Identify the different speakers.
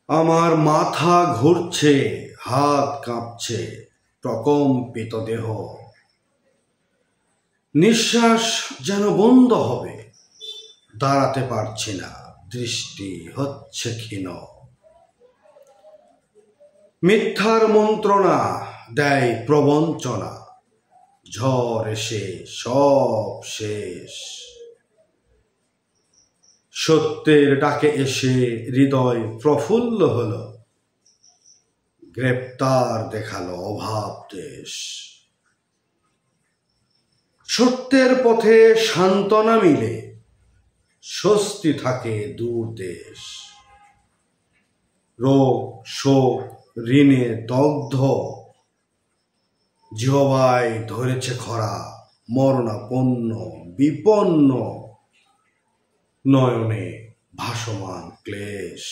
Speaker 1: আমার মাথা ঘুরছে, হাত কাঁপছে, প্রকম্পিত দেহ, নিঃশ্বাস যেন বন্ধ হবে, দাঁড়াতে পারছি না, দৃষ্টি হচ্ছে ক্ষীণ। মিথ্যার মন্ত্রণা দেয় প্রবঞ্চনা, ঝড় এসে সব শেষ। সত্যের ডাকে এসে হৃদয় প্রফুল্ল হলো, গ্রেপ্তার দেখালো অভাব দেশ। সত্যের পথে সান্ত্বনা মিলে, স্বস্তি থাকে দূর দেশ। রোগ শোক ঋণে দগ্ধ, জিহ্বায় ধরেছে খরা, মরণাপন্ন বিপন্ন, নয়নে ভাসমান ক্লেশ।